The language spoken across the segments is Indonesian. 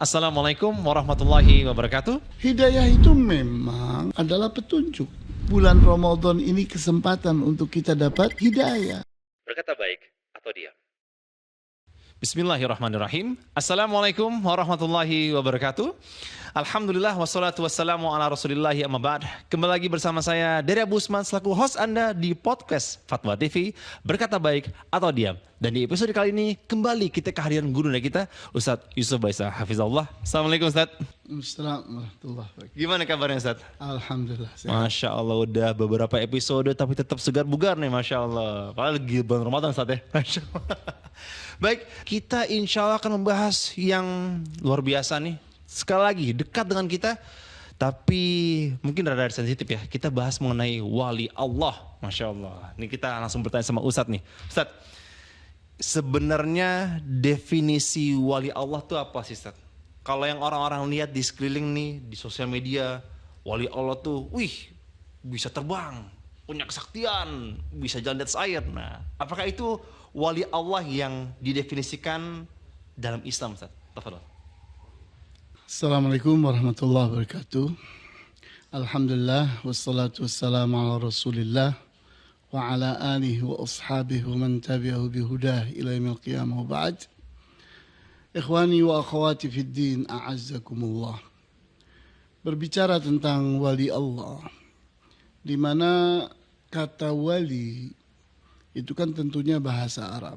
Assalamualaikum warahmatullahi wabarakatuh. Hidayah itu memang adalah petunjuk. Bulan Ramadan ini kesempatan untuk kita dapat hidayah. Berkata baik atau diam. Bismillahirrahmanirrahim. Assalamualaikum warahmatullahi wabarakatuh. Alhamdulillah wassalatu wassalamu ala rasulillahi amma ba'd. Kembali lagi bersama saya Dery Abu Usman selaku host Anda di podcast Fatwa TV Berkata Baik atau Diam. Dan di episode kali ini kembali kita kehadiran guru kita Ustadz Yusuf Baisa Hafizahullah. Assalamualaikum Ustadz. Assalamualaikum warahmatullahi wabarakatuh. Gimana kabarnya Ustadz? Alhamdulillah. Masya Allah udah beberapa episode tapi tetap segar bugar nih Masya Allah. Padahal lagi bulan Ramadan Ustadz ya. Masya Allah. Baik, kita insya Allah akan membahas yang luar biasa nih. Sekali lagi dekat dengan kita, tapi mungkin rada sensitif ya. Kita bahas mengenai wali Allah, Masya Allah. Ini kita langsung bertanya sama Ustadz nih. Ustadz, sebenarnya definisi wali Allah itu apa sih Ustadz? Kalau yang orang-orang lihat di sekeliling nih, di sosial media, wali Allah tuh, wih, bisa terbang, punya kesaktian, bisa jalan di atas air. Nah, apakah itu wali Allah yang didefinisikan dalam Islam Ustadz? Tafadhol. Assalamualaikum warahmatullahi wabarakatuh. Alhamdulillah wassalatu wassalamu ala rasulillah wa ala alihi wa ashabihi wa man tabi'ahu bihudah ila yaumil qiyamah wa ba'd. Ikhwani wa akhwati fid din, a'azzakumullah. Berbicara tentang wali Allah, di mana kata wali itu kan tentunya bahasa Arab,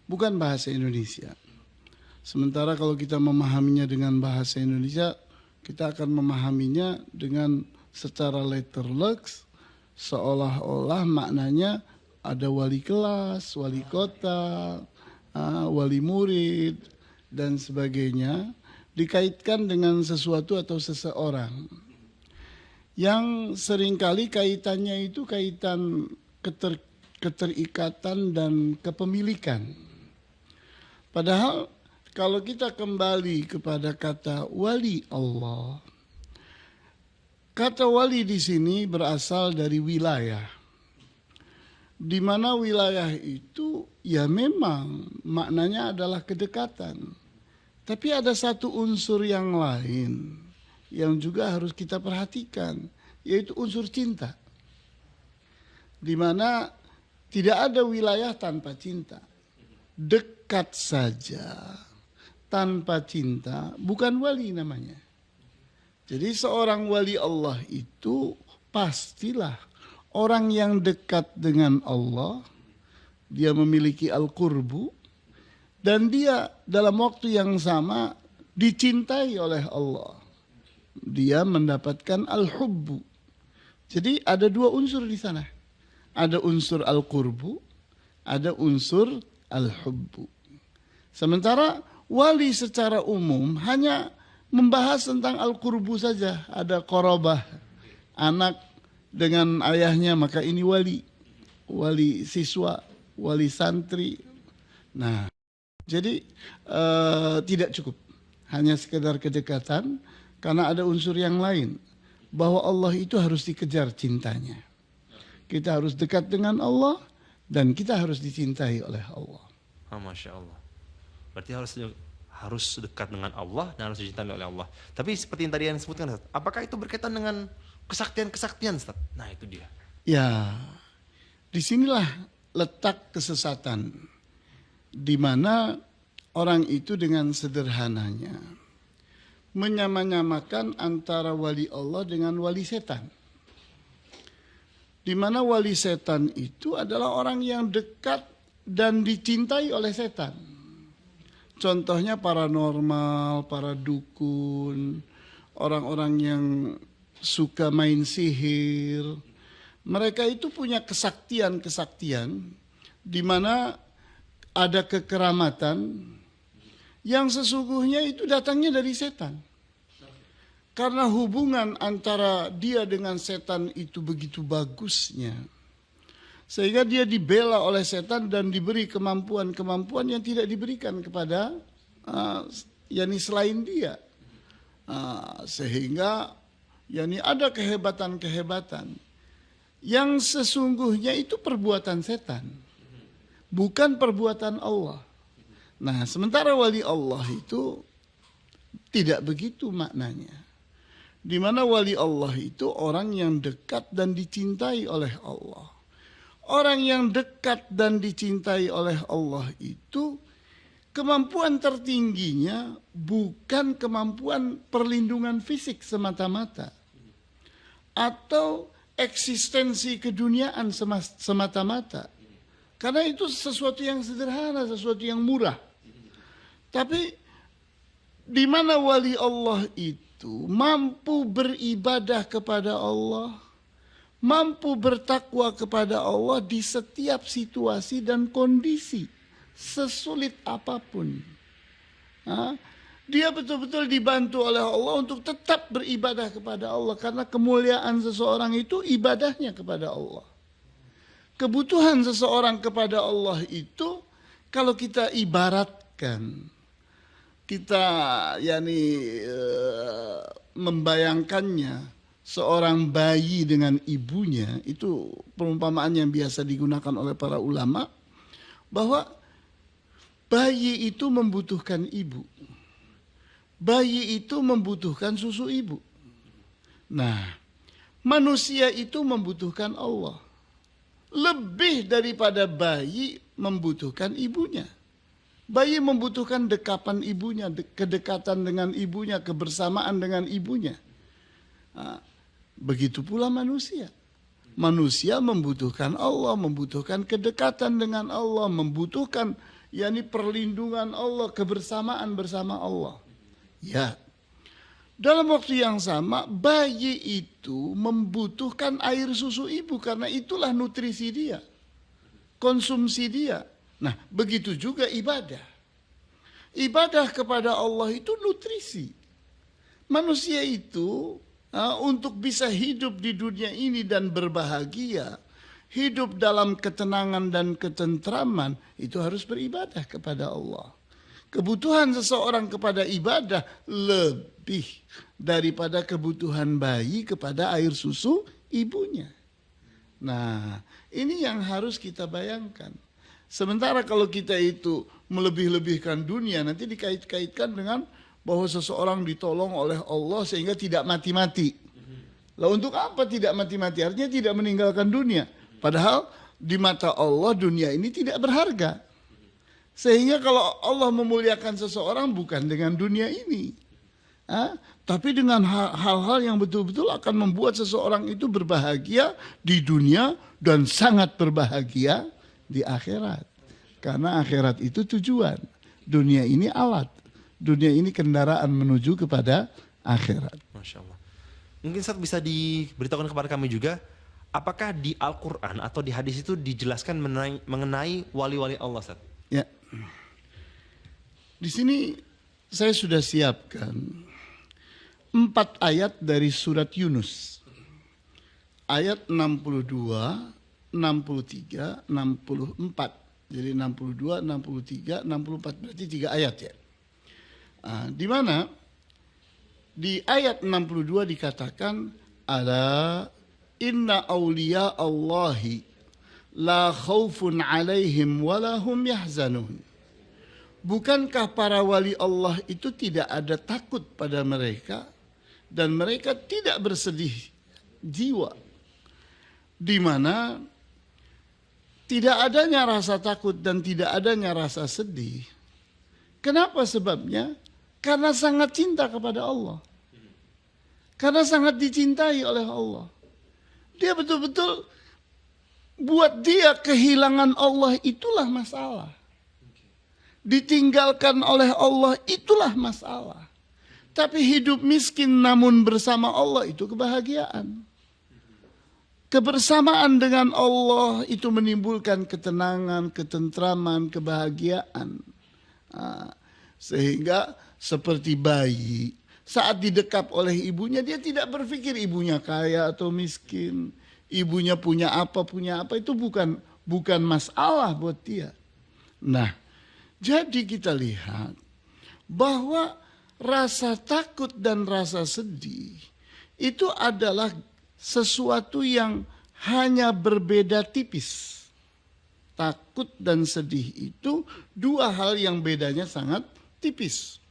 bukan bahasa Indonesia. Sementara kalau kita memahaminya dengan bahasa Indonesia, kita akan memahaminya dengan secara letterlux, seolah-olah maknanya ada wali kelas, wali kota, wali murid, dan sebagainya, dikaitkan dengan sesuatu atau seseorang. Yang seringkali kaitannya itu kaitan keterikatan dan kepemilikan. Padahal kalau kita kembali kepada kata wali Allah, kata wali di sini berasal dari wilayah, di mana wilayah itu ya memang maknanya adalah kedekatan. Tapi ada satu unsur yang lain yang juga harus kita perhatikan, yaitu unsur cinta. Di mana tidak ada wilayah tanpa cinta. Dekat saja tanpa cinta bukan wali namanya. Jadi seorang wali Allah itu pastilah orang yang dekat dengan Allah, dia memiliki al-qurbu, dan dia dalam waktu yang sama dicintai oleh Allah. Dia mendapatkan al-hubbu. Jadi ada dua unsur di sana. Ada unsur al-qurbu, ada unsur al-hubbu. Sementara wali secara umum hanya membahas tentang al-qurbu saja. Ada qorobah, anak dengan ayahnya, maka ini wali. Wali siswa, wali santri. Nah, jadi tidak cukup hanya sekedar kedekatan, karena ada unsur yang lain. Bahwa Allah itu harus dikejar cintanya. Kita harus dekat dengan Allah dan kita harus dicintai oleh Allah. Masya Allah. Berarti harus dekat dengan Allah dan harus dicintai oleh Allah. Tapi seperti yang tadi yang disebutkan Ustaz, apakah itu berkaitan dengan kesaktian-kesaktian Ustaz? Nah itu dia. Ya, disinilah letak kesesatan. Di mana orang itu dengan sederhananya menyamakan antara wali Allah dengan wali setan. Di mana wali setan itu adalah orang yang dekat dan dicintai oleh setan. Contohnya paranormal, para dukun, orang-orang yang suka main sihir. Mereka itu punya kesaktian-kesaktian di mana ada kekeramatan yang sesungguhnya itu datangnya dari setan. Karena hubungan antara dia dengan setan itu begitu bagusnya, sehingga dia dibela oleh setan dan diberi kemampuan-kemampuan yang tidak diberikan kepada yakni selain dia. Sehingga yakni ada kehebatan-kehebatan yang sesungguhnya itu perbuatan setan, bukan perbuatan Allah. Nah, sementara wali Allah itu Tidak begitu maknanya. Di mana wali Allah itu orang yang dekat dan dicintai oleh Allah. Orang yang dekat dan dicintai oleh Allah itu kemampuan tertingginya bukan kemampuan perlindungan fisik semata-mata atau eksistensi keduniaan semata-mata. Karena itu sesuatu yang sederhana, sesuatu yang murah. Tapi di mana wali Allah itu mampu beribadah kepada Allah, mampu bertakwa kepada Allah di setiap situasi dan kondisi, sesulit apapun. Dia betul-betul dibantu oleh Allah untuk tetap beribadah kepada Allah. Karena kemuliaan seseorang itu ibadahnya kepada Allah. Kebutuhan seseorang kepada Allah itu kalau kita ibaratkan, kita membayangkannya seorang bayi dengan ibunya, itu perumpamaan yang biasa digunakan oleh para ulama, bahwa bayi itu membutuhkan ibu. Bayi itu membutuhkan susu ibu. Nah, manusia itu membutuhkan Allah. Lebih daripada bayi membutuhkan ibunya. Bayi membutuhkan dekapan ibunya, kedekatan dengan ibunya, kebersamaan dengan ibunya. Begitu pula manusia. Manusia membutuhkan Allah, membutuhkan kedekatan dengan Allah, membutuhkan perlindungan Allah, kebersamaan bersama Allah. Ya. Dalam waktu yang sama, bayi itu membutuhkan air susu ibu karena itulah nutrisi dia, konsumsi dia. Nah, begitu juga ibadah. Ibadah kepada Allah itu nutrisi. Manusia itu untuk bisa hidup di dunia ini dan berbahagia, hidup dalam ketenangan dan ketentraman, itu harus beribadah kepada Allah. Kebutuhan seseorang kepada ibadah lebih daripada kebutuhan bayi kepada air susu ibunya. Nah, ini yang harus kita bayangkan. Sementara kalau kita itu melebih-lebihkan dunia, nanti dikait-kaitkan dengan bahwa seseorang ditolong oleh Allah sehingga tidak mati-mati. Lah untuk apa tidak mati-mati? Artinya tidak meninggalkan dunia. Padahal di mata Allah dunia ini tidak berharga. Sehingga kalau Allah memuliakan seseorang bukan dengan dunia ini, tapi dengan hal-hal yang betul-betul akan membuat seseorang itu berbahagia di dunia dan sangat berbahagia di akhirat. Karena akhirat itu tujuan, dunia ini alat, dunia ini kendaraan menuju kepada akhirat. Masya Allah. Mungkin Ustaz bisa diberitahukan kepada kami juga, apakah di Al-Quran atau di hadis itu dijelaskan mengenai wali-wali Allah, Ustaz? Ya, di sini saya sudah siapkan 4 ayat dari surat Yunus. Ayat 62, 63, 64. Jadi 62, 63, 64 berarti 3 ayat ya. Di mana di ayat 62 dikatakan ala inna awliya Allahi la khaufun alaihim walahum yahzanun. Bukankah para wali Allah itu tidak ada takut pada mereka dan mereka tidak bersedih jiwa. Di mana tidak adanya rasa takut dan tidak adanya rasa sedih. Kenapa sebabnya? Karena sangat cinta kepada Allah. Karena sangat dicintai oleh Allah. Dia betul-betul buat dia kehilangan Allah itulah masalah. Ditinggalkan oleh Allah itulah masalah. Tapi hidup miskin namun bersama Allah itu kebahagiaan. Kebersamaan dengan Allah itu menimbulkan ketenangan, ketentraman, kebahagiaan. Sehingga seperti bayi, saat didekap oleh ibunya dia tidak berpikir ibunya kaya atau miskin. Ibunya punya apa itu bukan masalah buat dia. Nah, jadi kita lihat bahwa rasa takut dan rasa sedih itu adalah sesuatu yang hanya berbeda tipis. Takut dan sedih itu 2 hal yang bedanya sangat tipis.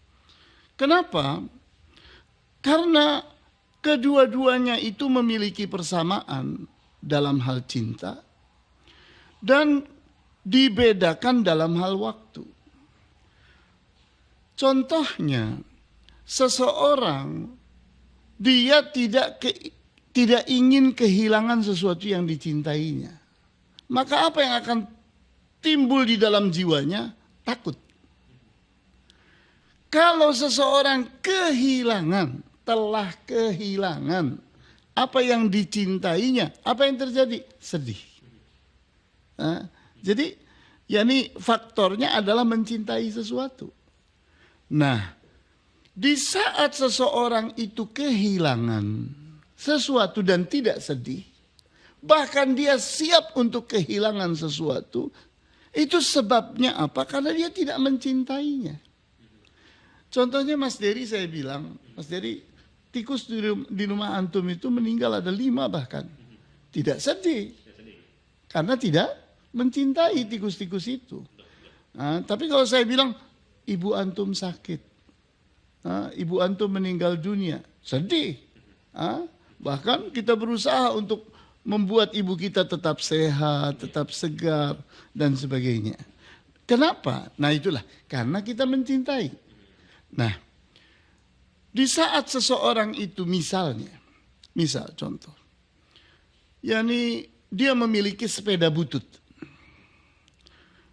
Kenapa? Karena kedua-duanya itu memiliki persamaan dalam hal cinta dan dibedakan dalam hal waktu. Contohnya, seseorang dia tidak ingin kehilangan sesuatu yang dicintainya. Maka apa yang akan timbul di dalam jiwanya? Takut. Kalau seseorang telah kehilangan apa yang dicintainya, apa yang terjadi? Sedih. Jadi, yakni faktornya adalah mencintai sesuatu. Nah, di saat seseorang itu kehilangan sesuatu dan tidak sedih, bahkan dia siap untuk kehilangan sesuatu, itu sebabnya apa? Karena dia tidak mencintainya. Contohnya Mas Dery, saya bilang, Mas Dery, tikus di rumah antum itu meninggal ada 5 bahkan. Tidak sedih. Karena tidak mencintai tikus-tikus itu. Tapi kalau saya bilang, ibu antum sakit, ibu antum meninggal dunia, sedih. Bahkan kita berusaha untuk membuat ibu kita tetap sehat, tetap segar, dan sebagainya. Kenapa? Nah itulah, karena kita mencintai. Nah, di saat seseorang itu misal contoh, yakni dia memiliki sepeda butut.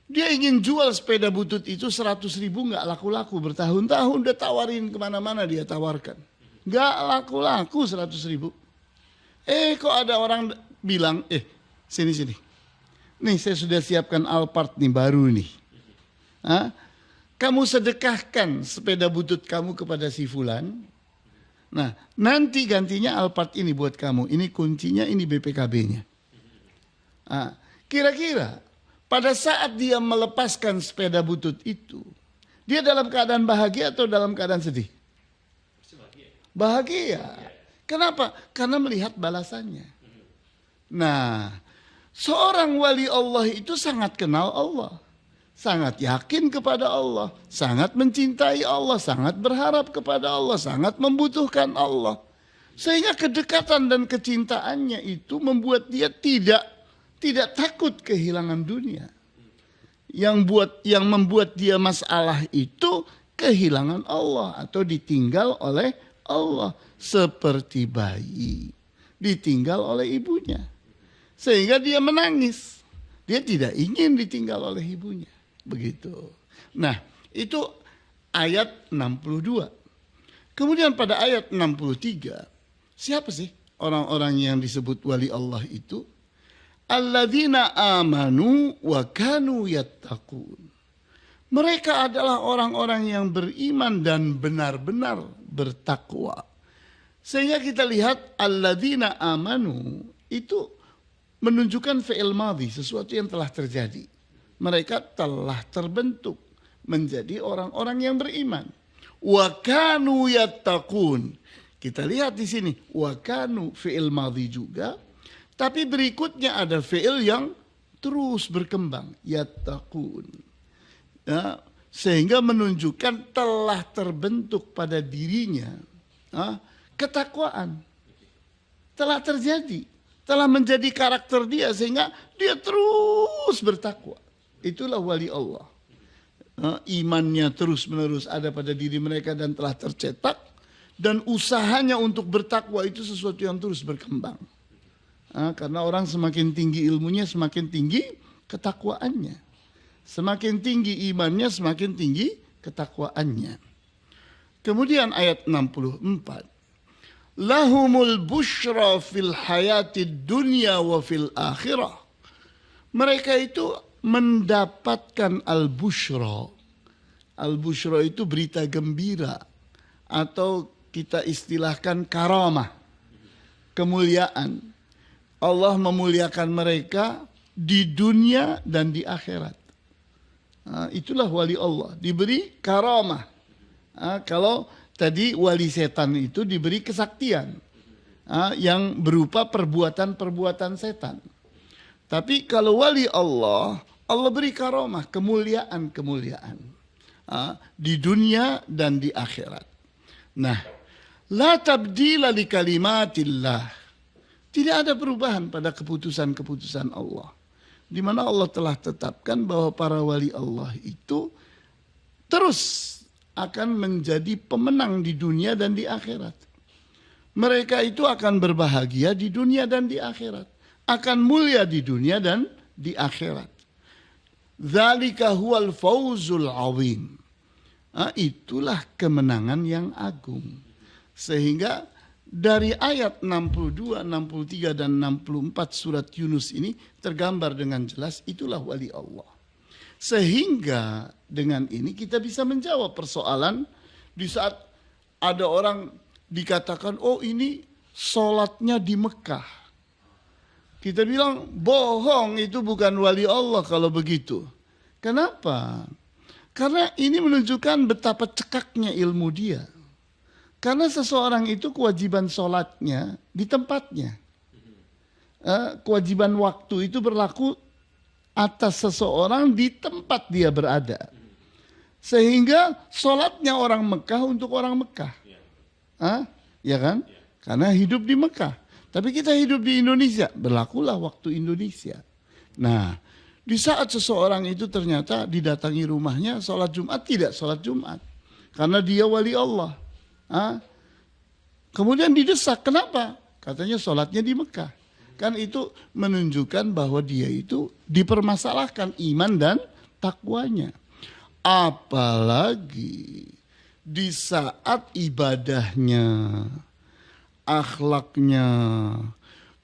Dia ingin jual sepeda butut itu 100.000, nggak laku-laku, bertahun-tahun udah tawarin kemana-mana, dia tawarkan, nggak laku-laku 100.000. Kok ada orang bilang, sini, nih saya sudah siapkan Alphard nih baru nih, kamu sedekahkan sepeda butut kamu kepada si fulan. Nah, nanti gantinya Alphard ini buat kamu, ini kuncinya, ini BPKB-nya. Kira-kira pada saat dia melepaskan sepeda butut itu, dia dalam keadaan bahagia atau dalam keadaan sedih? Bahagia. Kenapa? Karena melihat balasannya. Nah, seorang wali Allah itu sangat kenal Allah, sangat yakin kepada Allah, sangat mencintai Allah, sangat berharap kepada Allah, sangat membutuhkan Allah. Sehingga kedekatan dan kecintaannya itu membuat dia tidak takut kehilangan dunia. Yang membuat dia masalah itu kehilangan Allah atau ditinggal oleh Allah, seperti bayi ditinggal oleh ibunya. Sehingga dia menangis. Dia tidak ingin ditinggal oleh ibunya. Begitu. Nah, itu ayat 62. Kemudian pada ayat 63, siapa sih orang-orang yang disebut wali Allah itu? Alladzina amanu wa kanu yattaqun. Mereka adalah orang-orang yang beriman dan benar-benar bertakwa. Sehingga kita lihat alladzina amanu itu menunjukkan fi'il madhi, sesuatu yang telah terjadi. Mereka telah terbentuk menjadi orang-orang yang beriman. Wa kanu yattaqun. Kita lihat di sini wa kanu fi'il madhi juga. Tapi berikutnya ada fi'il yang terus berkembang. Yattaqun. Ya, sehingga menunjukkan telah terbentuk pada dirinya ketakwaan. Telah terjadi. Telah menjadi karakter dia sehingga dia terus bertakwa. Itulah wali Allah. Imannya terus menerus ada pada diri mereka dan telah tercetak. Dan usahanya untuk bertakwa itu sesuatu yang terus berkembang. Karena orang semakin tinggi ilmunya, semakin tinggi ketakwaannya. Semakin tinggi imannya, semakin tinggi ketakwaannya. Kemudian ayat 64. Lahumul bushra fil hayatid dunya wa fil akhirah. Mereka itu mendapatkan al-bushra. Al-bushra itu berita gembira. Atau kita istilahkan karamah. Kemuliaan. Allah memuliakan mereka di dunia dan di akhirat. Itulah wali Allah, diberi karamah. Kalau tadi wali setan itu diberi kesaktian yang berupa perbuatan-perbuatan setan. Tapi kalau wali Allah, Allah beri karamah, kemuliaan-kemuliaan di dunia dan di akhirat. Nah, la tabdila li kalimatillah. Tidak ada perubahan pada keputusan-keputusan Allah. Di mana Allah telah tetapkan bahwa para wali Allah itu terus akan menjadi pemenang di dunia dan di akhirat. Mereka itu akan berbahagia di dunia dan di akhirat. Akan mulia di dunia dan di akhirat. Dzalika huwal fawzul azim. Itulah kemenangan yang agung. Sehingga dari ayat 62, 63 dan 64 surat Yunus ini tergambar dengan jelas itulah wali Allah. Sehingga dengan ini kita bisa menjawab persoalan di saat ada orang dikatakan, oh ini sholatnya di Mekah. Kita bilang bohong, itu bukan wali Allah kalau begitu. Kenapa? Karena ini menunjukkan betapa cekaknya ilmu dia. Karena seseorang itu kewajiban sholatnya di tempatnya. Kewajiban waktu itu berlaku atas seseorang di tempat dia berada. Sehingga sholatnya orang Mekah untuk orang Mekah. Ya kan? Karena hidup di Mekah. Tapi kita hidup di Indonesia, berlakulah waktu Indonesia. Nah, di saat seseorang itu ternyata didatangi rumahnya sholat Jumat, tidak sholat Jumat. Karena dia wali Allah. Kemudian didesak, kenapa? Katanya sholatnya di Mekah. Kan itu menunjukkan bahwa dia itu dipermasalahkan iman dan takwanya. Apalagi di saat ibadahnya, akhlaknya,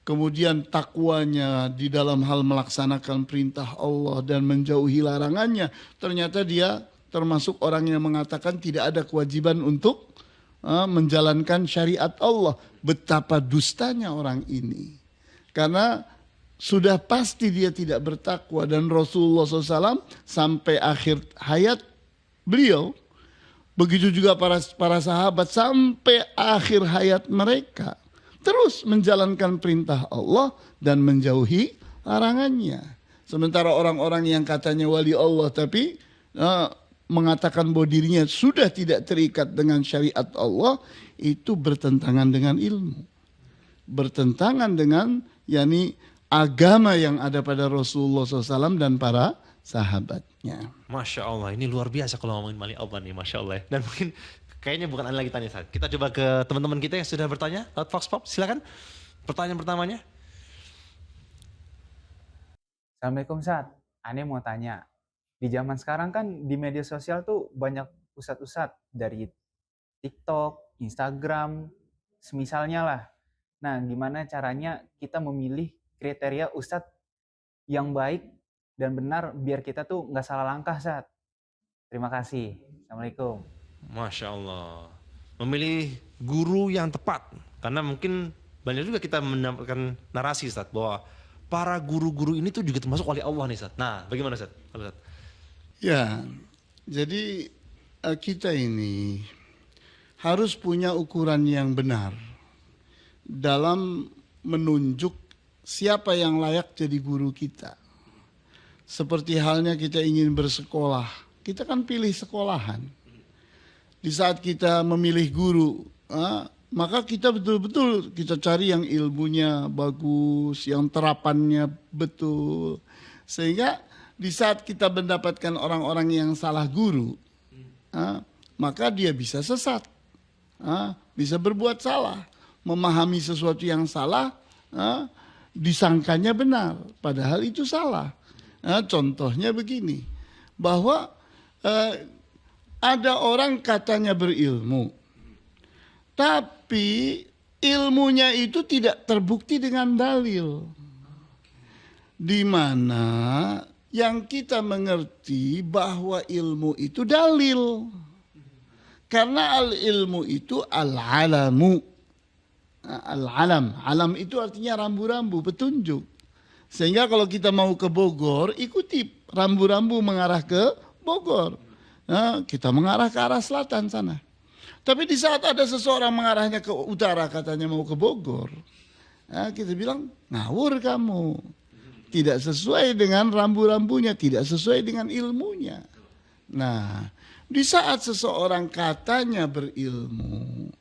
kemudian takwanya di dalam hal melaksanakan perintah Allah dan menjauhi larangannya. Ternyata dia termasuk orang yang mengatakan tidak ada kewajiban untuk menjalankan syariat Allah. Betapa dustanya orang ini. Karena sudah pasti dia tidak bertakwa. Dan Rasulullah SAW sampai akhir hayat beliau, begitu juga para sahabat sampai akhir hayat mereka, terus menjalankan perintah Allah dan menjauhi larangannya. Sementara orang-orang yang katanya wali Allah tapi mengatakan bahwa dirinya sudah tidak terikat dengan syariat Allah, itu bertentangan dengan ilmu. Bertentangan dengan agama yang ada pada Rasulullah SAW dan para sahabatnya. Masya Allah, ini luar biasa kalau ngomongin wali Allah nih, Masya Allah. Dan mungkin kayaknya bukan Anda lagi tanya, Ustaz. Kita coba ke teman-teman kita yang sudah bertanya lewat Vox Pop, silakan. Pertanyaan pertamanya. Assalamualaikum Ustaz, Ane mau tanya. Di zaman sekarang kan di media sosial tuh banyak ustadz-ustadz dari TikTok, Instagram, semisalnya lah. Nah, gimana caranya kita memilih kriteria ustadz yang baik dan benar biar kita tuh nggak salah langkah, Ustaz? Terima kasih. Assalamualaikum. Masya Allah. Memilih guru yang tepat. Karena mungkin banyak juga kita mendapatkan narasi, Ustaz, bahwa para guru-guru ini tuh juga termasuk wali Allah nih, Ustaz. Nah, bagaimana, Ustaz? Ya, jadi kita ini harus punya ukuran yang benar dalam menunjuk siapa yang layak jadi guru kita. Seperti halnya kita ingin bersekolah, kita kan pilih sekolahan. Di saat kita memilih guru, maka kita betul-betul kita cari yang ilmunya bagus, yang terapannya betul. Sehingga di saat kita mendapatkan orang-orang yang salah guru, maka dia bisa sesat, bisa berbuat salah, memahami sesuatu yang salah, disangkanya benar, padahal itu salah. Contohnya begini, bahwa ada orang katanya berilmu, tapi ilmunya itu tidak terbukti dengan dalil. Di mana yang kita mengerti bahwa ilmu itu dalil. Karena al-ilmu itu al-alamu. Al-alam. Alam itu artinya rambu-rambu, petunjuk. Sehingga kalau kita mau ke Bogor, ikuti rambu-rambu mengarah ke Bogor. Kita mengarah ke arah selatan sana. Tapi di saat ada seseorang mengarahnya ke utara, katanya mau ke Bogor, kita bilang, ngawur kamu. Tidak sesuai dengan rambu-rambunya, tidak sesuai dengan ilmunya. Nah, Di saat seseorang katanya berilmu,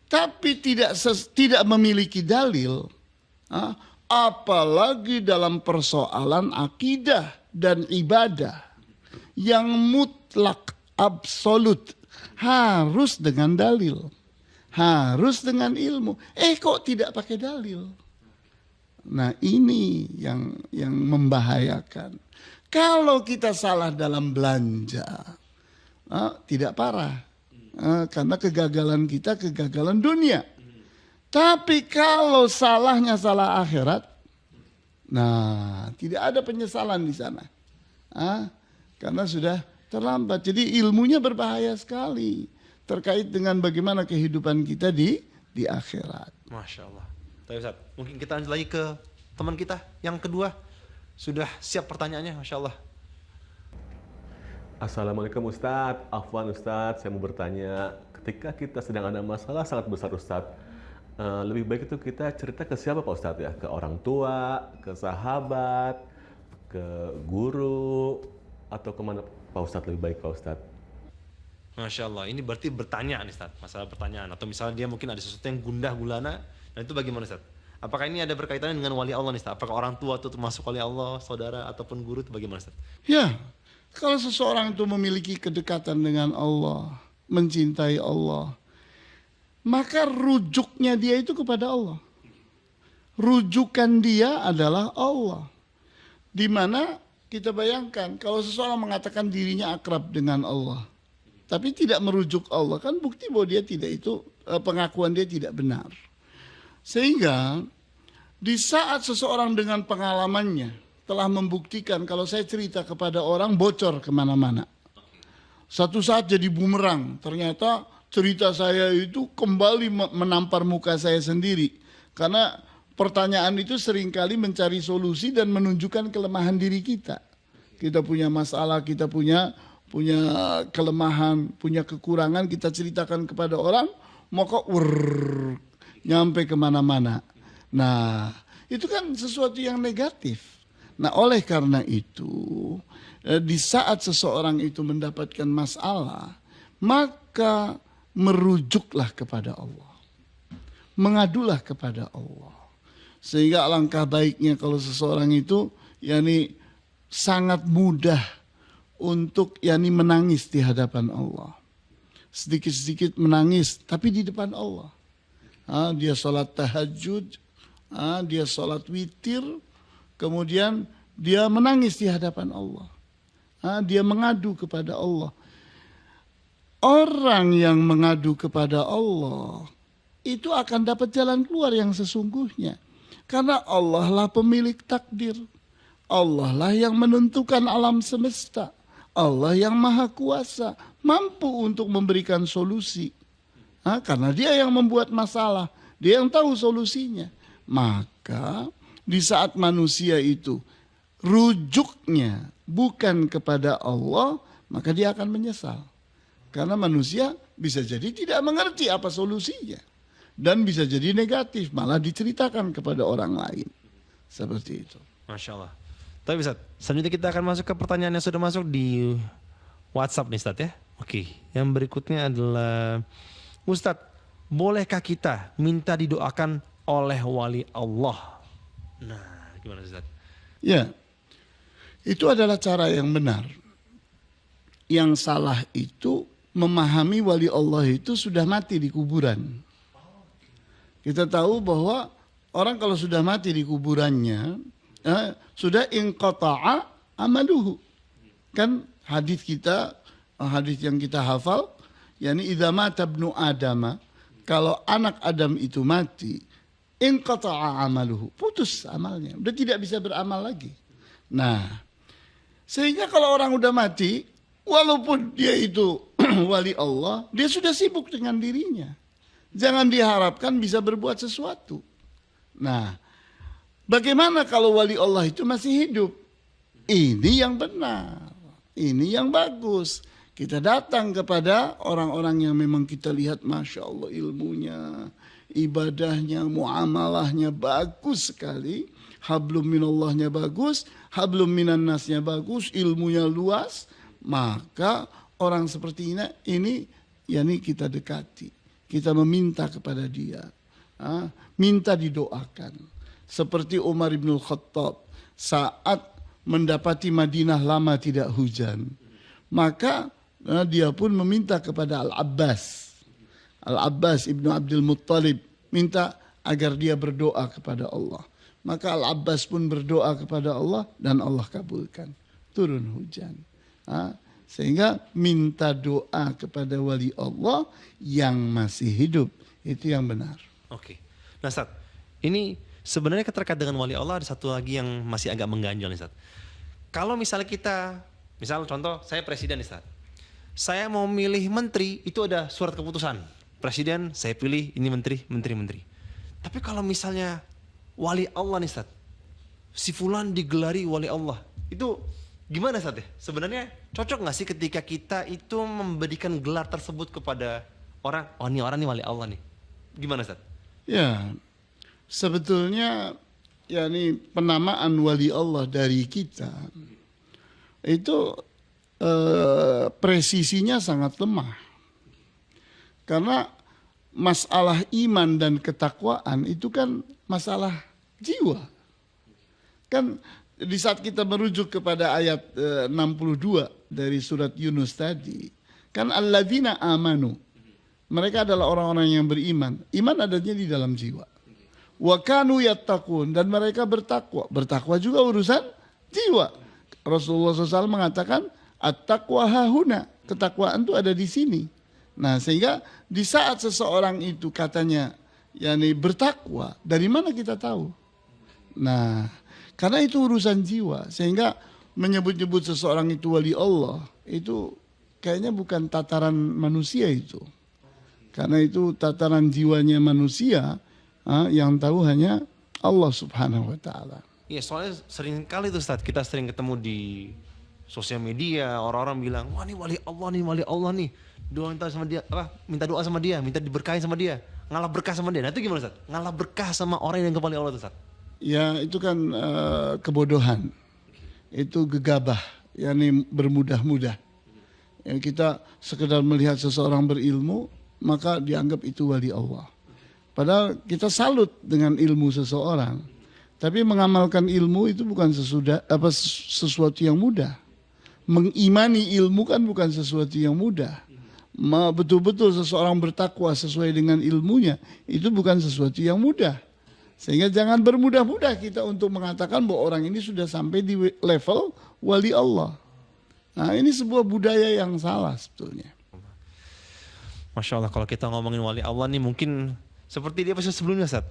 tapi tidak memiliki dalil, apalagi dalam persoalan akidah dan ibadah yang mutlak, absolut, harus dengan dalil, harus dengan ilmu. Kok tidak pakai dalil? Nah, ini yang membahayakan. Kalau kita salah dalam belanja, tidak parah, karena kegagalan kita kegagalan dunia. Tapi kalau salahnya salah akhirat, nah tidak ada penyesalan di sana, karena sudah terlambat. Jadi ilmunya berbahaya sekali terkait dengan bagaimana kehidupan kita di akhirat. Masya Allah. Tapi Ustaz, mungkin kita lanjut lagi ke teman kita yang kedua. Sudah siap pertanyaannya, Masya Allah. Assalamualaikum Ustadz, Afwan Ustadz, saya mau bertanya, ketika kita sedang ada masalah sangat besar Ustadz, lebih baik itu kita cerita ke siapa Pak Ustadz ya? Ke orang tua, ke sahabat, ke guru, atau kemana Pak Ustadz lebih baik Pak Ustadz? Masya Allah, ini berarti bertanya nih Ustaz, masalah pertanyaan. Atau misalnya dia mungkin ada sesuatu yang gundah gulana, dan itu bagaimana Ustaz? Apakah ini ada berkaitannya dengan wali Allah nih Ustaz? Apakah orang tua itu termasuk wali Allah, saudara, ataupun guru itu bagaimana Ustaz? Ya, kalau seseorang itu memiliki kedekatan dengan Allah, mencintai Allah, maka rujuknya dia itu kepada Allah. Rujukan dia adalah Allah. Di mana kita bayangkan kalau seseorang mengatakan dirinya akrab dengan Allah, tapi tidak merujuk Allah, kan bukti bahwa dia tidak itu, pengakuan dia tidak benar. Sehingga di saat seseorang dengan pengalamannya telah membuktikan kalau saya cerita kepada orang bocor kemana-mana. Satu saat jadi bumerang, ternyata cerita saya itu kembali menampar muka saya sendiri. Karena pertanyaan itu seringkali mencari solusi dan menunjukkan kelemahan diri kita. Kita punya masalah, kita punya kelemahan, punya kekurangan, kita ceritakan kepada orang, maka nyampe kemana-mana. Nah, itu kan sesuatu yang negatif. Nah, oleh karena itu, di saat seseorang itu mendapatkan masalah, maka merujuklah kepada Allah. Mengadulah kepada Allah. Sehingga alangkah baiknya kalau seseorang itu sangat mudah untuk menangis di hadapan Allah. Sedikit-sedikit menangis, tapi di depan Allah. Dia sholat tahajud, dia sholat witir, kemudian dia menangis di hadapan Allah. Dia mengadu kepada Allah. Orang yang mengadu kepada Allah itu akan dapat jalan keluar yang sesungguhnya. Karena Allah lah pemilik takdir. Allah lah yang menentukan alam semesta. Allah yang maha kuasa, mampu untuk memberikan solusi. Karena dia yang membuat masalah, dia yang tahu solusinya. Maka di saat manusia itu rujuknya bukan kepada Allah, maka dia akan menyesal. Karena manusia bisa jadi tidak mengerti apa solusinya. Dan bisa jadi negatif, malah diceritakan kepada orang lain. Seperti itu. Masya Allah. Tapi Ustaz, selanjutnya kita akan masuk ke pertanyaan yang sudah masuk di WhatsApp nih Ustaz ya. Oke, yang berikutnya adalah, Ustaz, bolehkah kita minta didoakan oleh wali Allah? Nah, gimana Ustaz? Ya, itu adalah cara yang benar. Yang salah itu memahami wali Allah itu sudah mati di kuburan. Kita tahu bahwa orang kalau sudah mati di kuburannya, sudah inqata'a amaluhu. Kan hadis yang kita hafal, yakni idza mata ibnu adama, kalau anak Adam itu mati, inqata'a amaluhu, putus amalnya, udah tidak bisa beramal lagi. Nah, sehingga kalau orang udah mati, walaupun dia itu wali Allah, dia sudah sibuk dengan dirinya. Jangan diharapkan bisa berbuat sesuatu. Nah, bagaimana kalau wali Allah itu masih hidup? Ini yang benar. Ini yang bagus. Kita datang kepada orang-orang yang memang kita lihat Masya Allah ilmunya, ibadahnya, muamalahnya bagus sekali. Hablum minallahnya bagus, hablum minannasnya bagus, ilmunya luas. Maka orang seperti ini yakni kita dekati, kita meminta kepada dia, minta didoakan. Seperti Umar bin Khattab saat mendapati Madinah lama tidak hujan, maka dia pun meminta kepada Al-Abbas ibnu Abdul Muttalib, minta agar dia berdoa kepada Allah. Maka Al-Abbas pun berdoa kepada Allah dan Allah kabulkan, turun hujan. Sehingga minta doa kepada wali Allah yang masih hidup, itu yang benar. Oke. Nah Ustaz, ini sebenarnya terkait dengan wali Allah ada satu lagi yang masih agak mengganjal nih Ustaz. Kalau misalnya misal contoh saya presiden nih Ustaz. Saya mau milih menteri, itu ada surat keputusan. Presiden, saya pilih ini menteri. Tapi kalau misalnya wali Allah nih Ustaz, si fulan digelari wali Allah, itu gimana Ustaz ya? Sebenarnya cocok gak sih ketika kita itu memberikan gelar tersebut kepada orang, oh ini orang nih wali Allah nih. Gimana Ustaz? Ya, sebetulnya yakni penamaan wali Allah dari kita itu presisinya sangat lemah. Karena masalah iman dan ketakwaan itu kan masalah jiwa. Kan di saat kita merujuk kepada ayat 62 dari surat Yunus tadi, kan alladzina amanu, mereka adalah orang-orang yang beriman. Iman adanya di dalam jiwa. Wa kanu yattaqun, dan mereka bertakwa. Bertakwa juga urusan jiwa. Rasulullah SAW mengatakan at-taqwa hahuna, ketakwaan itu ada di sini. Nah, sehingga di saat seseorang itu katanya yakni bertakwa, dari mana kita tahu? Nah, karena itu urusan jiwa, sehingga menyebut-nyebut seseorang itu wali Allah itu kayaknya bukan tataran manusia itu. Karena itu tataran jiwanya manusia, yang tahu hanya Allah Subhanahu wa taala. Iya, soalnya sering kali tuh Ustaz, kita sering ketemu di sosial media, orang-orang bilang, wah ini wali Allah nih. Minta doa sama dia, minta diberkahin sama dia, ngalah berkah sama dia. Nah itu gimana Ustaz? Ngalah berkah sama orang yang kembali Allah tuh Ustaz? Ya itu kan kebodohan, itu gegabah, yakni bermudah-mudah. Yang kita sekedar melihat seseorang berilmu, maka dianggap itu wali Allah. Padahal kita salut dengan ilmu seseorang, tapi mengamalkan ilmu itu bukan sesuatu yang mudah. Mengimani ilmu kan bukan sesuatu yang mudah. Betul-betul seseorang bertakwa sesuai dengan ilmunya, itu bukan sesuatu yang mudah. Sehingga jangan bermudah-mudah kita untuk mengatakan bahwa orang ini sudah sampai di level wali Allah. Nah ini sebuah budaya yang salah sebetulnya. Masya Allah, kalau kita ngomongin wali Allah nih mungkin seperti dia episode sebelumnya Ustaz.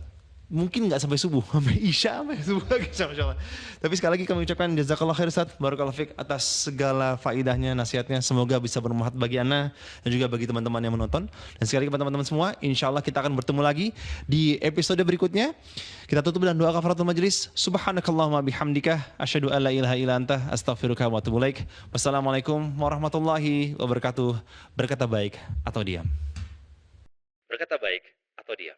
Mungkin gak sampai subuh, sampai isya, sampai subuh lagi. Masya Allah. Tapi sekali lagi kami ucapkan jazakallah khair Ustaz, barakallahu fiik atas segala faidahnya, nasihatnya. Semoga bisa bermanfaat bagi Anda dan juga bagi teman-teman yang menonton. Dan sekali lagi teman-teman semua, insya Allah kita akan bertemu lagi di episode berikutnya. Kita tutup dengan doa kafaratul majlis. Subhanakallahumma bihamdika, asyhadu an la ilaha illa anta, astaghfiruka wa atubu ilaik. Wassalamualaikum warahmatullahi wabarakatuh. Berkata baik atau diam. Berkata baik atau diam.